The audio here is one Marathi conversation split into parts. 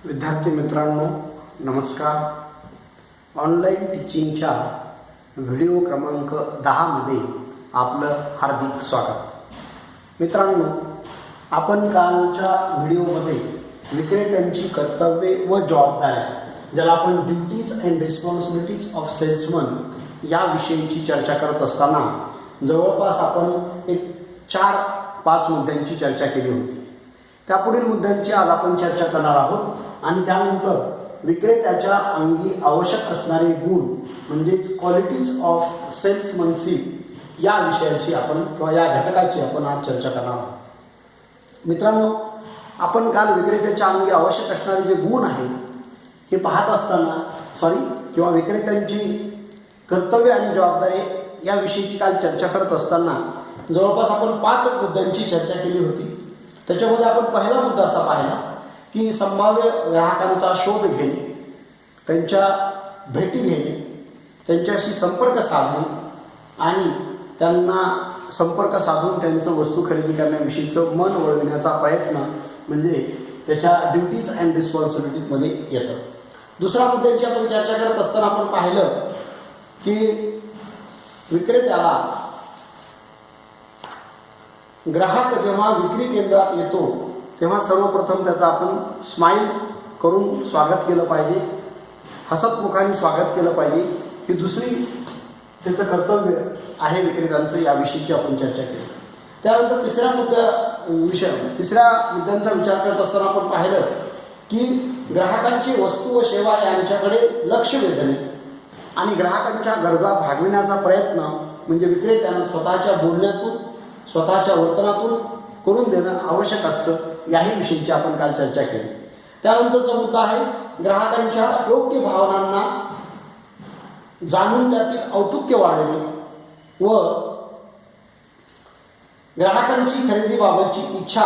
विद्यार्थी मित्रांनो नमस्कार. ऑनलाईन टीचिंगच्या व्हिडिओ क्रमांक 10 मध्ये आपलं हार्दिक स्वागत. मित्रांनो, आपण कालच्या व्हिडिओमध्ये विक्रेत्यांची कर्तव्ये व जबाबदाऱ्या, ज्याला आपण duties and responsibilities of salesman या विषयीची चर्चा करत असताना जवळपास आपण एक 4-5 मुद्द्यांची चर्चा केली होती. त्यापुढील मुद्द्यांची आज आपण चर्चा करणार आहोत आणि त्यानंतर विक्रेत्याच्या अंगी आवश्यक असणारे गुण म्हणजेच क्वालिटीज ऑफ सेल्समनशिप या विषयाची आपण किंवा या घटकाची आपण आज चर्चा करणार आहोत. मित्रांनो, आपण काल विक्रेत्याच्या अंगी आवश्यक असणारे जे गुण आहेत हे पाहत असताना किंवा विक्रेत्यांची कर्तव्य आणि जबाबदारी या विषयीची काल चर्चा करत असताना जवळपास आपण 5 मुद्द्यांची चर्चा केली होती. त्याच्यामध्ये आपण पहिला मुद्दा असा पाहिला की संभाव्य ग्राहकांचा शोध घेणे, त्यांच्या भेटी घेणे, त्यांच्याशी संपर्क साधणे आणि त्यांना संपर्क साधून त्यांचं वस्तू खरेदी करण्याविषयीचं मन वळविण्याचा प्रयत्न म्हणजे त्याच्या ड्युटीज अँड रिस्पॉन्सिबिलिटीजमध्ये येतं. दुसरा मुद्द्याची आपण चर्चा करत असताना आपण पाहिलं की विक्रेत्याला ग्राहक जेव्हा विक्री केंद्रात येतो तेव्हा सर्वप्रथम त्याचं आपण स्माईल करून स्वागत केलं पाहिजे, हसतमुखाने स्वागत केलं पाहिजे. ही दुसरी त्याचं कर्तव्य आहे विक्रेत्यांचं, याविषयीची आपण चर्चा केली. त्यानंतर तिसऱ्या मुद्द्यांचा विचार करत असताना आपण पाहिलं की ग्राहकांची वस्तू व सेवा यांच्याकडे लक्ष वेधणे आणि ग्राहकांच्या गरजा भागविण्याचा प्रयत्न म्हणजे विक्रेत्यानं स्वतःच्या बोलण्यातून स्वतःच्या वर्तनातून करून देणं आवश्यक असतं. याही विषयीची आपण काल चर्चा केली. त्यानंतरचा मुद्दा आहे ग्राहकांच्या योग्य भावनांना जाणून त्यातील औत्सुक्य वाढवणे व ग्राहकांची खरेदीबाबतची इच्छा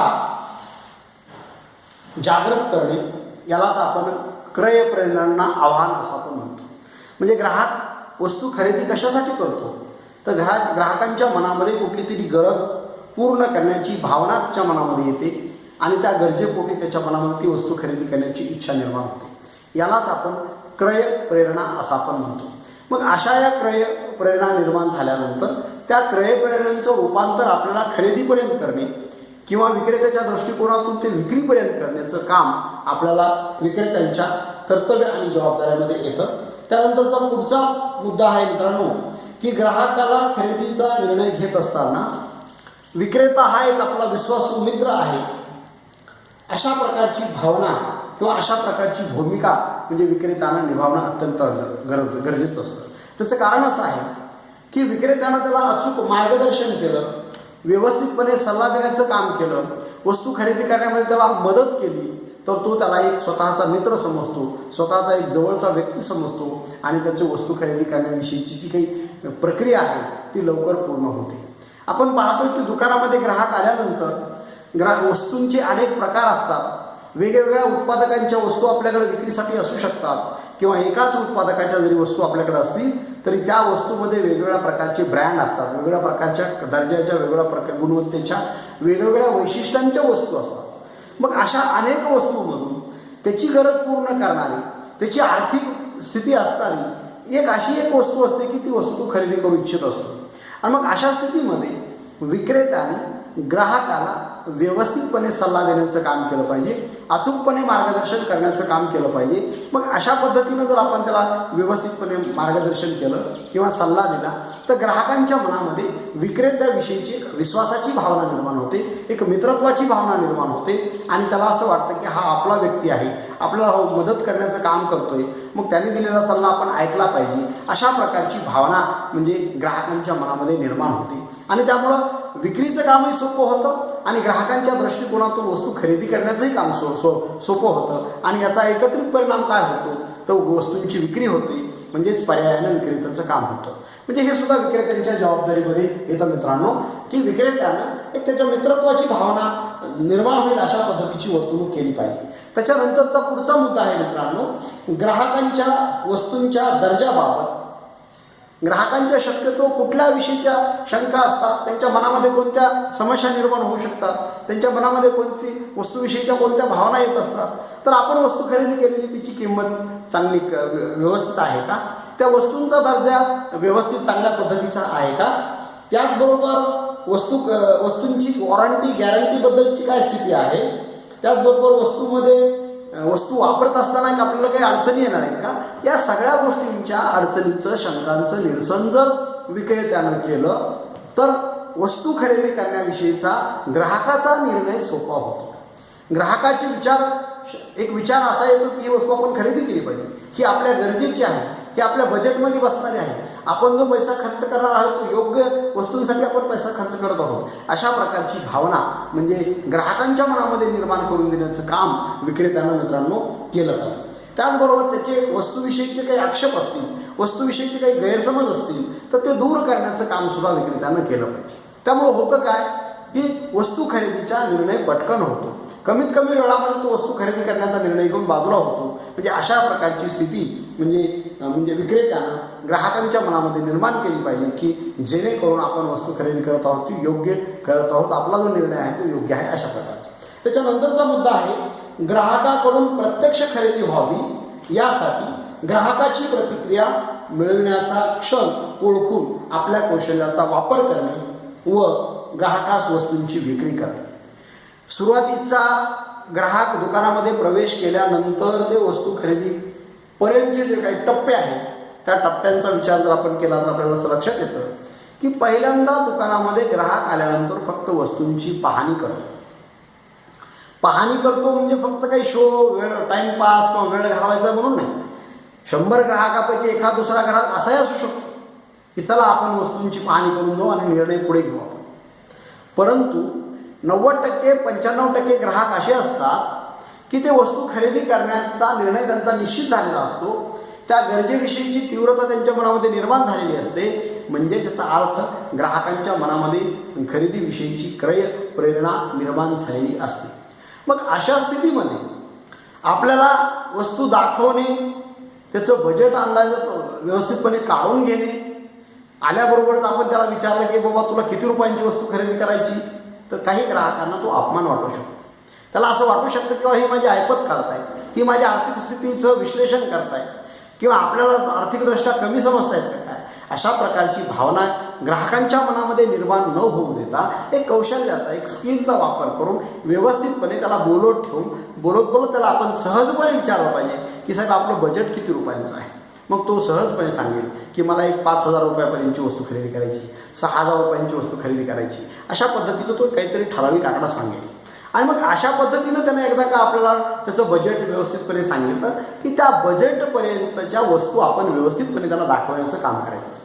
जागृत करणे, यालाच आपण क्रय प्रेरणांना आव्हान असं आपण म्हणतो. म्हणजे ग्राहक वस्तू खरेदी कशासाठी करतो तर ग्राहकांच्या मनामध्ये कुठली तरी गरज पूर्ण करण्याची भावना त्याच्या मनामध्ये येते आणि त्या गरजेपोटी त्याच्या मनामध्ये ती वस्तू खरेदी करण्याची इच्छा निर्माण होते. यालाच आपण क्रय प्रेरणा असं आपण म्हणतो. मग अशा या क्रय प्रेरणा निर्माण झाल्यानंतर त्या क्रय प्रेरणांचं रूपांतर आपल्याला खरेदीपर्यंत करणे किंवा विक्रेत्याच्या दृष्टिकोनातून ते विक्रीपर्यंत करण्याचं काम आपल्याला विक्रेत्यांच्या कर्तव्य आणि जबाबदाऱ्यामध्ये येतं. त्यानंतरचा पुढचा मुद्दा आहे मित्रांनो की ग्राहकाला खरेदीचा निर्णय घेत असताना विक्रेता हा एक आपला विश्वासू मित्र आहे अशा प्रकारची भावना किंवा अशा प्रकारची भूमिका म्हणजे विक्रेत्यानं निभावणं अत्यंत गरजेचं असतं. त्याचं कारण असं आहे की विक्रेत्यानं त्याला अचूक मार्गदर्शन केलं, व्यवस्थितपणे सल्ला देण्याचं काम केलं, वस्तू खरेदी करण्यामध्ये त्याला मदत केली तर तो त्याला एक स्वतःचा मित्र समजतो, स्वतःचा एक जवळचा व्यक्ती समजतो आणि त्याची वस्तू खरेदी करण्याविषयीची जी काही प्रक्रिया आहे ती लवकर पूर्ण होते. आपण पाहतो की दुकानामध्ये ग्राहक आल्यानंतर वस्तूंचे अनेक प्रकार असतात. वेगवेगळ्या उत्पादकांच्या वस्तू आपल्याकडे विक्रीसाठी असू शकतात किंवा एकाच उत्पादकाच्या जरी वस्तू आपल्याकडे असली तरी त्या वस्तूमध्ये वेगवेगळ्या प्रकारचे ब्रँड असतात, वेगवेगळ्या प्रकारच्या दर्जाच्या, वेगवेगळ्या गुणवत्तेच्या, वेगवेगळ्या वैशिष्ट्यांच्या वस्तू असतात. मग अशा अनेक वस्तूंमधून त्याची गरज पूर्ण करणारी, त्याची आर्थिक स्थिती असणारी एक अशी एक वस्तू असते की ती वस्तू तो खरेदी करू इच्छित असतो. आणि मग अशा स्थितीमध्ये विक्रेत्याने ग्राहकाला व्यवस्थितपणे सल्ला देण्याचं काम केलं पाहिजे, अचूकपणे मार्गदर्शन करण्याचं काम केलं पाहिजे. मग अशा पद्धतीनं जर आपण त्याला व्यवस्थितपणे मार्गदर्शन केलं किंवा सल्ला दिला तर ग्राहकांच्या मनामध्ये विक्रेत्याविषयीची एक विश्वासाची भावना निर्माण होते, एक मित्रत्वाची भावना निर्माण होते आणि त्याला असं वाटतं की हा आपला व्यक्ती आहे, आपल्याला मदत करण्याचं काम करतोय, मग त्याने दिलेला सल्ला आपण ऐकला पाहिजे, अशा प्रकारची भावना म्हणजे ग्राहकांच्या मनामध्ये निर्माण होते. आणि त्यामुळं विक्रीचं कामही सोपं होतं आणि ग्राहकांच्या दृष्टिकोनातून वस्तू खरेदी करण्याचंही काम सोपं होतं आणि याचा एकत्रित परिणाम काय होतो तर वस्तूंची विक्री होते, म्हणजेच पर्यायानं विक्रेत्याचं काम होतं. म्हणजे हे सुद्धा विक्रेत्यांच्या जबाबदारीमध्ये येतं मित्रांनो की विक्रेत्यानं एक त्याच्या मित्रत्वाची भावना निर्माण होईल अशा पद्धतीची वर्तणूक केली पाहिजे. त्याच्यानंतरचा पुढचा मुद्दा आहे मित्रांनो ग्राहकांच्या वस्तूंच्या दर्जाबाबत ग्राहकांच्या शक्यतो कुठल्या विषयीच्या शंका असतात, त्यांच्या मनामध्ये कोणत्या समस्या निर्माण होऊ शकतात, त्यांच्या मनामध्ये कोणती वस्तूविषयीच्या कोणत्या भावना येत असतात. तर आपण वस्तू खरेदी केलेली तिची किंमत चांगली व्यवस्थित आहे का, त्या वस्तूंचा दर्जा व्यवस्थित चांगल्या पद्धतीचा आहे का, त्याचबरोबर वस्तूंची वॉरंटी गॅरंटीबद्दलची काय स्थिती आहे, त्याचबरोबर वस्तू वापरत असताना आपल्याला काही अडचणी येणार आहेत का, या सगळ्या गोष्टींच्या अडचणींचं शंकांचं निरसन जर विक्रेत्यानं केलं तर वस्तू खरेदी करण्याविषयीचा ग्राहकाचा निर्णय सोपा होतो. ग्राहकाचे एक विचार असा येतो की ही वस्तू आपण खरेदी केली पाहिजे, ही आपल्या गरजेची आहे, ही आपल्या बजेटमध्ये बसणारी आहे, आपण जो पैसा खर्च करणार आहोत तो योग्य वस्तूंसाठी आपण पैसा खर्च करत आहोत, अशा प्रकारची भावना म्हणजे ग्राहकांच्या मनामध्ये निर्माण करून देण्याचं काम विक्रेत्यानं मित्रांनो केलं पाहिजे. त्याचबरोबर त्याचे वस्तूविषयीचे काही आक्षेप असतील, वस्तूविषयीचे काही गैरसमज असतील तर ते दूर करण्याचं काम सुद्धा विक्रेत्यानं केलं पाहिजे. त्यामुळे होतं काय की वस्तू खरेदीचा निर्णय पटकन होतो, कमीत कमी वेळामध्ये तो वस्तू खरेदी करण्याचा निर्णय घेऊन बाजूला होतो. म्हणजे अशा प्रकारची स्थिती म्हणजे विक्रेत्यानं ग्राहकांच्या मनामध्ये निर्माण केली पाहिजे की जेणेकरून आपण वस्तू खरेदी करत आहोत ती योग्य करत आहोत, आपला जो निर्णय आहे तो योग्य आहे, अशा प्रकारचा. त्याच्यानंतरचा मुद्दा आहे ग्राहकाकडून प्रत्यक्ष खरेदी व्हावी यासाठी ग्राहकाची प्रतिक्रिया मिळविण्याचा क्षण ओळखून आपल्या कौशल्याचा वापर करणे व ग्राहकास वस्तूंची विक्री करणे. सुरुवातीचा ग्राहक दुकानामध्ये प्रवेश केल्यानंतर ते वस्तू खरेदी पर्यंतचे जे काही टप्पे आहेत त्या टप्प्यांचा विचार जर आपण केला तर आपल्याला असं लक्षात येतं की पहिल्यांदा दुकानामध्ये ग्राहक आल्यानंतर फक्त वस्तूंची पाहणी करतो म्हणजे फक्त काही वेळ टाइमपास किंवा वेळ घालवायचा म्हणून नाही. 100 ग्राहकापैकी एखादा दुसरा ग्राहक असाही असू शकतो की चला आपण वस्तूंची पाहणी करून जाऊ आणि निर्णय पुढे घेऊ आपण. परंतु 90% 95% ग्राहक असे असतात की ते वस्तू खरेदी करण्याचा निर्णय त्यांचा निश्चित झालेला असतो, त्या गरजेविषयीची तीव्रता त्यांच्या मनामध्ये निर्माण झालेली असते. म्हणजे त्याचा अर्थ ग्राहकांच्या मनामध्ये खरेदीविषयीची क्रय प्रेरणा निर्माण झालेली असते. मग अशा स्थितीमध्ये आपल्याला वस्तू दाखवणे, त्याचं बजेट अंदाज व्यवस्थितपणे काढून घेणे, आल्याबरोबरच आपण त्याला विचारलं की बाबा तुला किती रुपयांची वस्तू खरेदी करायची, तर काही ग्राहकांना तो अपमान वाटू शकतो. त्याला असं वाटू शकतं किंवा ही माझी ऐपत काढतायत, ही माझ्या आर्थिक स्थितीचं विश्लेषण करतायत किंवा आपल्याला आर्थिकदृष्ट्या कमी समजतायत का काय, अशा प्रकारची भावना ग्राहकांच्या मनामध्ये निर्माण न होऊ देता एक कौशल्याचा एक स्किलचा वापर करून व्यवस्थितपणे त्याला बोलत ठेवून त्याला आपण सहजपणे विचारलं पाहिजे की साहेब आपलं बजेट किती रुपयांचं आहे. मग तो सहजपणे सांगेल की मला एक 5,000 रुपयापर्यंतची वस्तू खरेदी करायची, 6,000 रुपयांची वस्तू खरेदी करायची, अशा पद्धतीचं तो काहीतरी ठराविक आकडा सांगेल. आणि मग अशा पद्धतीनं त्यानं एकदा का आपल्याला त्याचं बजेट व्यवस्थितपणे सांगितलं की त्या बजेटपर्यंतच्या वस्तू आपण व्यवस्थितपणे त्याला दाखवण्याचं काम करायचं असतं.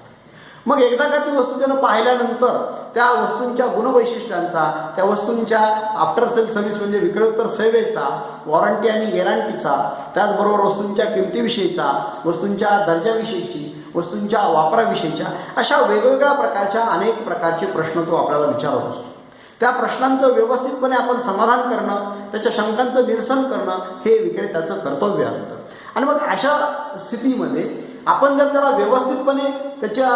मग एकदा का ती वस्तू त्यानं पाहिल्यानंतर त्या वस्तूंच्या गुणवैशिष्ट्यांचा, त्या वस्तूंच्या आफ्टर सेल सर्व्हिस म्हणजे विक्रोत्तर सेवेचा, वॉरंटी आणि गॅरंटीचा, त्याचबरोबर वस्तूंच्या किमतीविषयीचा, वस्तूंच्या दर्जाविषयीची, वस्तूंच्या वापराविषयीच्या, अशा वेगवेगळ्या प्रकारच्या अनेक प्रकारचे प्रश्न तो आपल्याला विचारत असतो. त्या प्रश्नांचं व्यवस्थितपणे आपण समाधान करणं, त्याच्या शंकांचं निरसन करणं हे विक्रेत्याचं कर्तव्य असतं. आणि मग अशा स्थितीमध्ये आपण जर त्याला व्यवस्थितपणे त्याच्या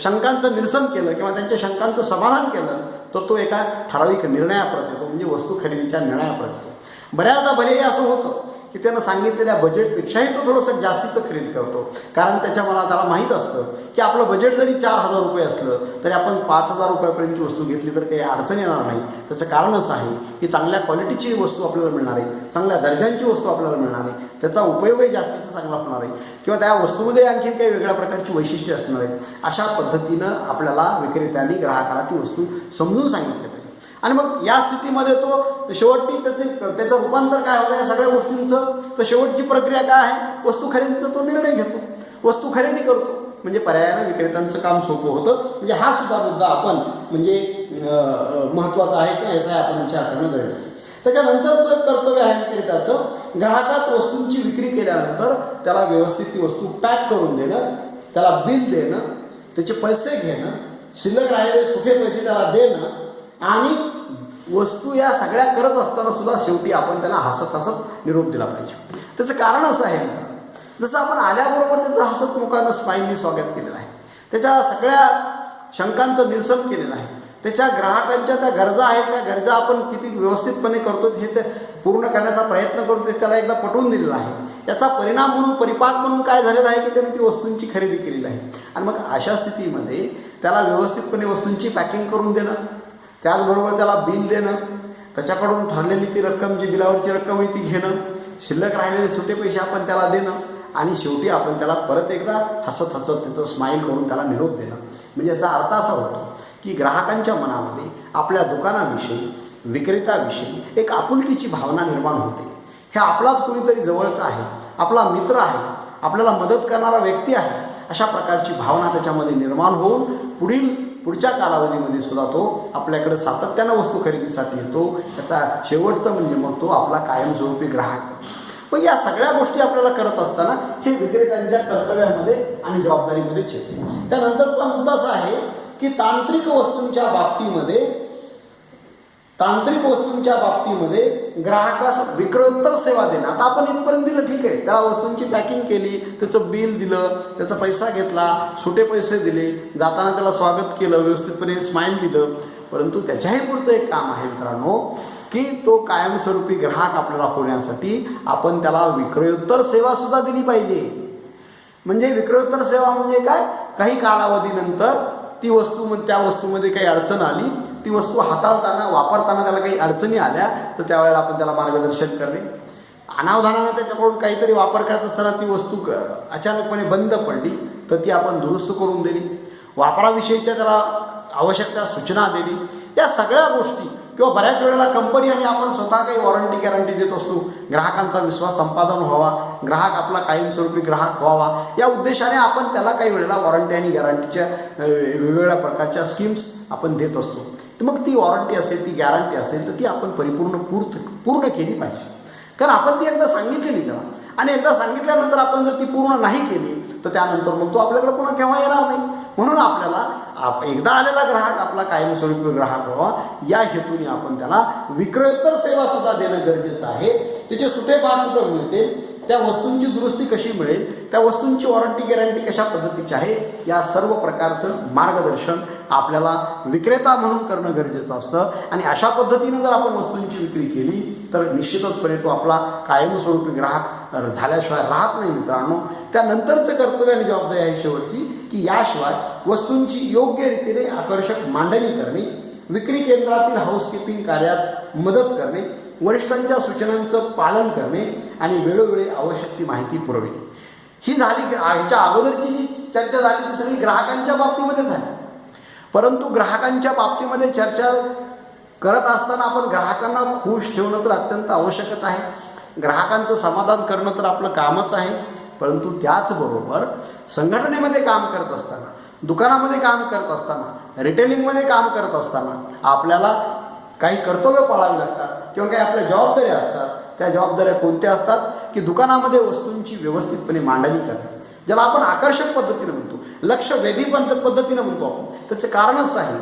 शंकांचं निरसन केलं किंवा त्यांच्या शंकांचं समाधान केलं तर तो एका ठराविक निर्णयाप्रत येतो, म्हणजे वस्तू खरेदीच्या निर्णयाप्रत येतो. बऱ्याचदा भलेही असं होतं की त्यानं सांगितलेल्या बजेटपेक्षाही तो थोडंसं जास्तीचं खरेदी करतो, कारण त्याच्या मनात त्याला माहीत असतं की आपलं बजेट जरी 4,000 रुपये असलं तरी आपण 5,000 रुपयापर्यंतची वस्तू घेतली तर काही अडचण येणार नाही. त्याचं कारण असं आहे की चांगल्या क्वालिटीची वस्तू आपल्याला मिळणार आहे, चांगल्या दर्जांची वस्तू आपल्याला मिळणार आहे, त्याचा उपयोगही जास्तीचा चांगला होणार आहे किंवा त्या वस्तूमध्ये आणखी काही वेगळ्या प्रकारची वैशिष्ट्ये असणार आहेत. अशा पद्धतीनं आपल्याला विक्रेत्यांनी ग्राहकाला ती वस्तू समजून सांगितली पाहिजे. आणि मग या स्थितीमध्ये तो शेवटी त्याचं रूपांतर काय होतं या सगळ्या गोष्टींचं, तर शेवटची प्रक्रिया काय आहे, वस्तू खरेदीचा तो निर्णय घेतो, वस्तू खरेदी करतो. म्हणजे पर्यायानं विक्रेत्यांचं काम सोपं होतं. म्हणजे हा सुद्धा मुद्दा आपण म्हणजे महत्त्वाचा आहे किंवा याचा आपण विचार करणं गरजेचं आहे. त्याच्यानंतरचं कर्तव्य आहे विक्रेत्याचं, ग्राहकात वस्तूंची विक्री केल्यानंतर त्याला व्यवस्थित ती वस्तू पॅक करून देणं, त्याला बिल देणं, त्याचे पैसे घेणं, शिल्लक राहिलेले सुखे पैसे त्याला देणं आणि वस्तू या सगळ्या करत असताना सुद्धा शेवटी आपण त्याला हसत हसत निरोप दिला पाहिजे. त्याचं कारण असं आहे, जसं आपण आल्याबरोबर त्याचं हसत मुखानं स्माईलनी स्वागत केलेलं आहे, त्याच्या सगळ्या शंकांचं निरसन केलेलं आहे. त्याच्या ग्राहकांच्या त्या गरजा आहेत, त्या गरजा आपण किती व्यवस्थितपणे करतो हे ते पूर्ण करण्याचा प्रयत्न करतो ते त्याला एकदा पटवून दिलेला आहे. याचा परिणाम म्हणून परिपाक म्हणून काय झालेला आहे की त्याने ती वस्तूंची खरेदी केलेली आहे. आणि मग अशा स्थितीमध्ये त्याला व्यवस्थितपणे वस्तूंची पॅकिंग करून देणं, त्याचबरोबर त्याला बिल देणं, त्याच्याकडून ठरलेली ती रक्कम जी बिलावरची रक्कम आहे ती घेणं, शिल्लक राहिलेले सुटे पैसे आपण त्याला देणं आणि शेवटी आपण त्याला परत एकदा हसत हसत त्याचं स्माईल करून त्याला निरोप देणं. म्हणजे याचा अर्थ असा होतो की ग्राहकांच्या मनामध्ये आपल्या दुकानाविषयी, विक्रेत्याविषयी एक आपुलकीची भावना निर्माण होते. हे आपलाच कोणीतरी जवळचा आहे, आपला मित्र आहे, आपल्याला मदत करणारा व्यक्ती आहे, अशा प्रकारची भावना त्याच्यामध्ये निर्माण होऊन पुढच्या कालावधीमध्ये सुद्धा तो आपल्याकडे सातत्यानं वस्तू खरेदीसाठी येतो. त्याचा शेवटचं म्हणजे मग तो आपला कायमस्वरूपी ग्राहक. मग या सगळ्या गोष्टी आपल्याला करत असताना हे विक्रेत्यांच्या कर्तव्यामध्ये आणि जबाबदारीमध्येच येते. त्यानंतरचा मुद्दा असा आहे की तांत्रिक वस्तूंच्या बाबतीमध्ये ग्राहकास विक्रोत्तर सेवा देणं. आता आपण इथपर्यंत दिलं, ठीक आहे, त्या वस्तूंची पॅकिंग केली, त्याचं बिल दिलं, त्याचा पैसा घेतला, सुटे पैसे दिले, जाताना त्याला स्वागत केलं, व्यवस्थितपणे स्माईल दिलं. परंतु त्याच्याही पुढचं एक काम आहे मित्रांनो की तो कायमस्वरूपी ग्राहक आपल्याला होण्यासाठी आपण त्याला विक्रोत्तर सेवा सुद्धा दिली पाहिजे. म्हणजे विक्रोत्तर सेवा म्हणजे काय, काही कालावधीनंतर ती वस्तू त्या वस्तूमध्ये काही अडचण आली, ती वस्तू हाताळताना वापरताना त्याला काही अडचणी आल्या तर त्यावेळेला आपण त्याला मार्गदर्शन करणे. अनावधानानं त्याच्याकडून काहीतरी वापर करत असताना ती वस्तू अचानकपणे बंद पडली तर ती आपण दुरुस्त करून दिली. वापराविषयीच्या त्याला आवश्यक त्या सूचना दिली. या सगळ्या गोष्टी किंवा बऱ्याच वेळेला कंपनी आणि आपण स्वतः काही वॉरंटी गॅरंटी देत असतो. ग्राहकांचा विश्वास संपादन व्हावा, ग्राहक आपला कायमस्वरूपी ग्राहक व्हावा, या उद्देशाने आपण त्याला काही वेळेला वॉरंटी आणि गॅरंटीच्या वेगवेगळ्या प्रकारच्या स्कीम्स आपण देत असतो. तर मग ती वॉरंटी असेल, ती गॅरंटी असेल तर ती आपण पूर्ण केली पाहिजे. कारण आपण ती एकदा सांगितलेली त्याला, आणि एकदा सांगितल्यानंतर आपण जर ती पूर्ण नाही केली तर त्यानंतर मग तो आपल्याकडे पुन्हा केव्हा येणार नाही. म्हणून आपल्याला एकदा आलेला ग्राहक आपला कायमस्वरूपी ग्राहक व्हावा या हेतूने आपण त्याला विक्रोत्तर सेवा सुद्धा देणं गरजेचं आहे. त्याचे सुटे भाग कुठं मिळते, त्या वस्तूंची दुरुस्ती कशी मिळेल, त्या वस्तूंची वॉरंटी गॅरंटी कशा पद्धतीची आहे, या सर्व प्रकारचं मार्गदर्शन आपल्याला विक्रेता म्हणून करणं गरजेचं असतं. आणि अशा पद्धतीनं जर आपण वस्तूंची विक्री केली तर निश्चितचपणे तो आपला कायमस्वरूपी ग्राहक झाल्याशिवाय राहत नाही मित्रांनो. त्यानंतरचं कर्तव्य आणि जबाबदारी आहे शेवटची की याशिवाय वस्तूंची योग्य रीतीने आकर्षक मांडणी करणे, विक्री केंद्रातील हाऊसकीपिंग कार्यात मदत करणे, वरिष्ठांच्या सूचनांचं पालन करणे आणि वेळोवेळी आवश्यक ती माहिती पुरविणे. ही झाली. ह्याच्या अगोदरची जी चर्चा झाली ती सगळी ग्राहकांच्या बाबतीमध्ये झाली. परंतु ग्राहकांच्या बाबतीमध्ये चर्चा करत असताना आपण ग्राहकांना खुश ठेवणं तर अत्यंत आवश्यकच आहे. ग्राहकांचं समाधान करणं तर आपलं कामच आहे. परंतु त्याचबरोबर संघटनेमध्ये काम करत असताना, दुकानामध्ये काम करत असताना, रिटेलिंगमध्ये काम करत असताना आपल्याला काही कर्तव्य पाळावी लागतात किंवा काही आपल्या जबाबदाऱ्या असतात. त्या जबाबदाऱ्या कोणत्या असतात की दुकानामध्ये वस्तूंची व्यवस्थितपणे मांडणी करणे, ज्याला आपण आकर्षक पद्धतीने म्हणतो, लक्ष वेधी पद्धतीने म्हणतो आपण. त्याचं कारणच आहे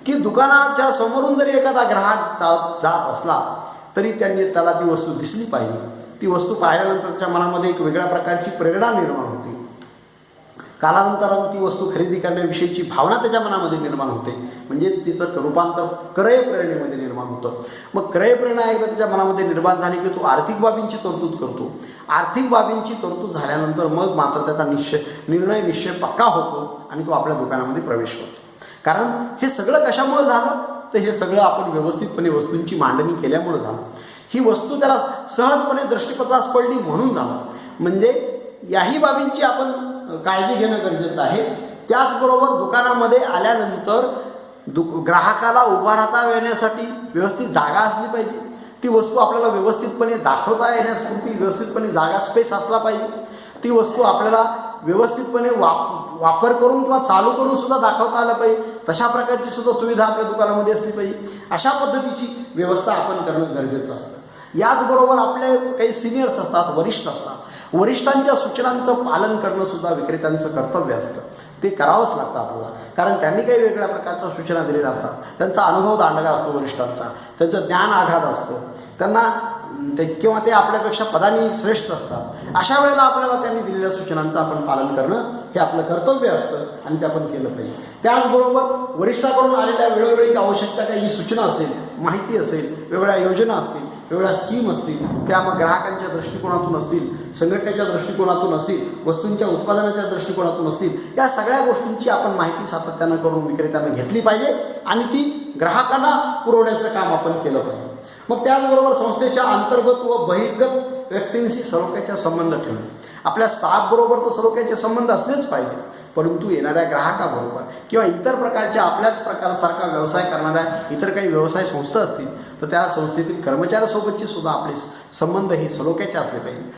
की दुकानाच्या समोरून जरी एखादा ग्राहक जात असला तरी त्याला ती वस्तू दिसली पाहिजे. ती वस्तू पाहिल्यानंतर त्याच्या मनामध्ये एक वेगळ्या प्रकारची प्रेरणा निर्माण होते. कालानंतरानं ती वस्तू खरेदी करण्याविषयीची भावना त्याच्या मनामध्ये निर्माण होते. म्हणजे तिचं रूपांतर क्रय प्रेरणेमध्ये निर्माण होतं. मग क्रय प्रेरणा एकदा त्याच्या मनामध्ये निर्माण झाली की तो आर्थिक बाबींची तरतूद करतो. आर्थिक बाबींची तरतूद झाल्यानंतर मग मात्र त्याचा निश्चय पक्का होतो आणि तो आपल्या दुकानामध्ये प्रवेश करतो. कारण हे सगळं कशामुळे झालं तर हे सगळं आपण व्यवस्थितपणे वस्तूंची मांडणी केल्यामुळे झालं. ही वस्तू त्याला सहजपणे दृष्टीपथास पडली म्हणून झालं. म्हणजे याही बाबींची आपण काळजी घेणं गरजेचं आहे. त्याचबरोबर दुकानामध्ये आल्यानंतर ग्राहकाला उभा राहता येण्यासाठी व्यवस्थित जागा असली पाहिजे. ती वस्तू आपल्याला व्यवस्थितपणे दाखवता येण्यासाठी व्यवस्थितपणे जागा स्पेस असला पाहिजे. ती वस्तू आपल्याला व्यवस्थितपणे वापर करून किंवा चालू करून सुद्धा दाखवता आलं पाहिजे. तशा प्रकारची सुद्धा सुविधा आपल्या दुकानामध्ये असली पाहिजे. अशा पद्धतीची व्यवस्था आपण करणं गरजेचं असतं. याचबरोबर आपले काही सिनियर्स असतात, वरिष्ठ असतात. वरिष्ठांच्या सूचनांचं पालन करणं सुद्धा विक्रेत्यांचं कर्तव्य असतं. ते करावंच लागतं आपल्याला. कारण त्यांनी काही वेगळ्या प्रकारच्या सूचना दिलेल्या असतात. त्यांचा अनुभव दांडगा असतो वरिष्ठांचा, त्यांचं ज्ञान आघात असतं. त्यांना ते किंवा ते आपल्यापेक्षा पदाने श्रेष्ठ असतात, अशा वेळेला आपल्याला त्यांनी दिलेल्या सूचनांचं आपण पालन करणं हे आपलं कर्तव्य असतं आणि ते आपण केलं पाहिजे. त्याचबरोबर वरिष्ठाकडून आलेल्या वेळोवेळी आवश्यकता काही सूचना असेल, माहिती असेल, वेगवेगळ्या योजना असतील, वेगवेगळ्या स्कीम असतील, त्या मग ग्राहकांच्या दृष्टिकोनातून असतील, संघटनेच्या दृष्टिकोनातून असतील, वस्तूंच्या उत्पादनाच्या दृष्टिकोनातून असतील, या सगळ्या गोष्टींची आपण माहिती सातत्यानं करून विक्रेत्यांना घेतली पाहिजे आणि ती ग्राहकांना पुरवण्याचं काम आपण केलं पाहिजे. मग त्याचबरोबर संस्थेच्या अंतर्गत व बहिर्गत व्यक्तींशी सलोख्याचा संबंध ठेवणे. आपल्या स्टाफबरोबर तर सलोख्याचे संबंध असलेच पाहिजे, परंतु येणाऱ्या ग्राहकाबरोबर किंवा इतर प्रकारच्या आपल्याच प्रकारसारखा व्यवसाय करणाऱ्या इतर काही व्यवसाय संस्था असतील तर त्या संस्थेतील कर्मचाऱ्यासोबतचे सुद्धा आपले संबंध हे सलोख्याचे असले पाहिजे.